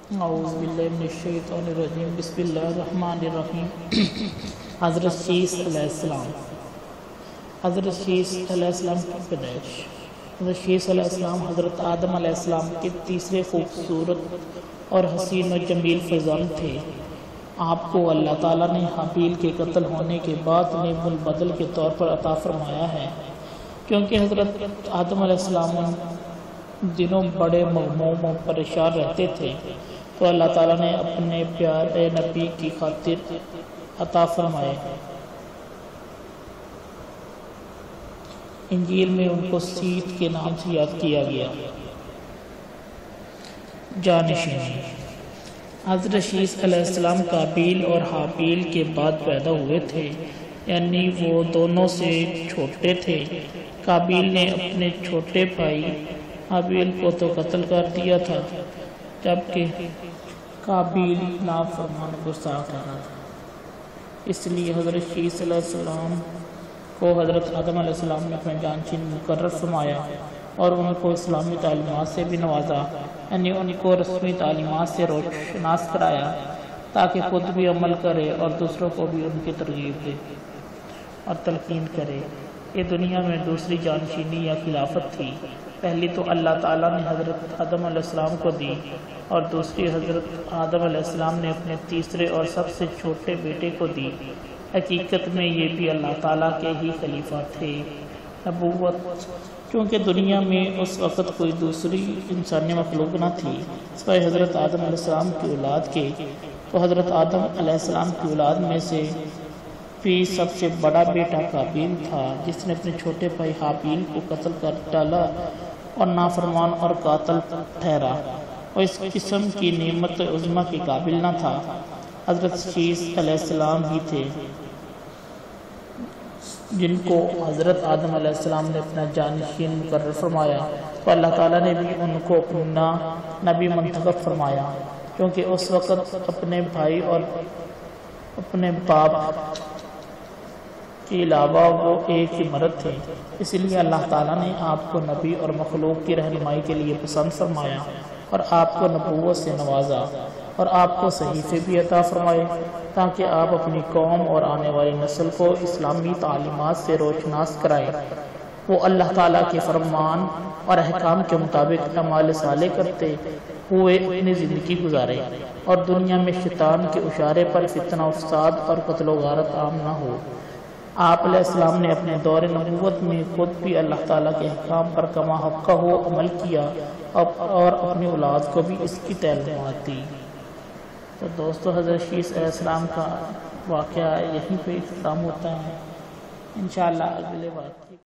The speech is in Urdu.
اعوذ باللہ من الشیطان الرجیم بسم اللہ الرحمن الرحیم۔ حضرت شیس علیہ السلام۔ حضرت شیس علیہ السلام کی پیدائش۔ حضرت شیس علیہ السلام حضرت آدم علیہ السلام کے تیسرے خوبصورت اور حسین و جمیل فرزند تھے۔ آپ کو اللہ تعالیٰ نے حابیل کے قتل ہونے کے بعد نعم البدل کے طور پر عطا فرمایا ہے، کیونکہ حضرت آدم علیہ السلام ان دنوں بڑے مغموم و پریشان رہتے تھے، تو اللہ تعالیٰ نے اپنے پیارے نبی کی خاطر عطا فرمائے۔ انجیل میں ان کو سیت کے نام سے یاد کیا گیا۔ جانشینی۔ حضرت شیس علیہ السلام قابیل اور حابیل کے بعد پیدا ہوئے تھے، یعنی وہ دونوں سے چھوٹے تھے۔ قابیل نے اپنے چھوٹے بھائی حابیل کو تو قتل کر دیا تھا، جبکہ قابیل نافرمان گستاخ ٹھہرا تھا۔ اس لیے حضرت شیس علیہ السلام کو حضرت آدم علیہ السلام نے اپنے جانشین مقرر فرمایا اور ان کو اسلامی تعلیمات سے بھی نوازا، یعنی ان کو رسمی تعلیمات سے روشناس کرایا تاکہ خود بھی عمل کرے اور دوسروں کو بھی ان کی ترغیب دے اور تلقین کرے۔ یہ دنیا میں دوسری جانشینی یا خلافت تھی۔ پہلی تو اللہ تعالیٰ نے حضرت آدم علیہ السلام کو دی، اور دوسری حضرت آدم علیہ السلام نے اپنے تیسرے اور سب سے چھوٹے بیٹے کو دی۔ حقیقت میں یہ بھی اللہ تعالیٰ کے ہی خلیفہ تھے۔ نبوت۔ کیونکہ دنیا میں اس وقت کوئی دوسری انسانی مخلوق نہ تھی سوائے حضرت آدم علیہ السلام کی اولاد کے، تو حضرت آدم علیہ السلام کی اولاد میں سے بھی سب سے بڑا بیٹا قابیل تھا، جس نے اپنے چھوٹے بھائی حابیل کو قتل کر ڈالا اور نافرمان اور قاتل ٹھہرا، اور اس قسم کی نعمت عظمیٰ کے قابل نہ تھا۔ حضرت شیس علیہ السلام ہی تھے جن کو حضرت آدم علیہ السلام نے اپنا جانشین مقرر فرمایا، تو اللہ تعالیٰ نے بھی ان کو اپنا نبی منتخب فرمایا، کیونکہ اس وقت اپنے بھائی اور اپنے باپ کے علاوہ وہ ایک ہی مرد تھے۔ اس لیے اللہ تعالیٰ نے آپ کو نبی اور مخلوق کی رہنمائی کے لیے پسند فرمایا اور آپ کو نبوت سے نوازا، اور آپ کو صحیفے بھی عطا فرمائے تاکہ آپ اپنی قوم اور آنے والی نسل کو اسلامی تعلیمات سے روشناس کرائیں۔ وہ اللہ تعالیٰ کے فرمان اور احکام کے مطابق اعمال صالح کرتے ہوئے اپنی زندگی گزارے، اور دنیا میں شیطان کے اشارے پر فتنہ و فساد اور قتل و غارت عام نہ ہو۔ آپ علیہ السلام نے اپنے دور نبوت میں خود بھی اللہ تعالیٰ کے احکام پر کما حقہ ہو عمل کیا اور اپنی اولاد کو بھی اس کی تعلیمات دی۔ تو دوستو، حضرت شیس علیہ السلام کا واقعہ یہیں پہ اختتام ہوتا ہے۔ انشاءاللہ اگلے بات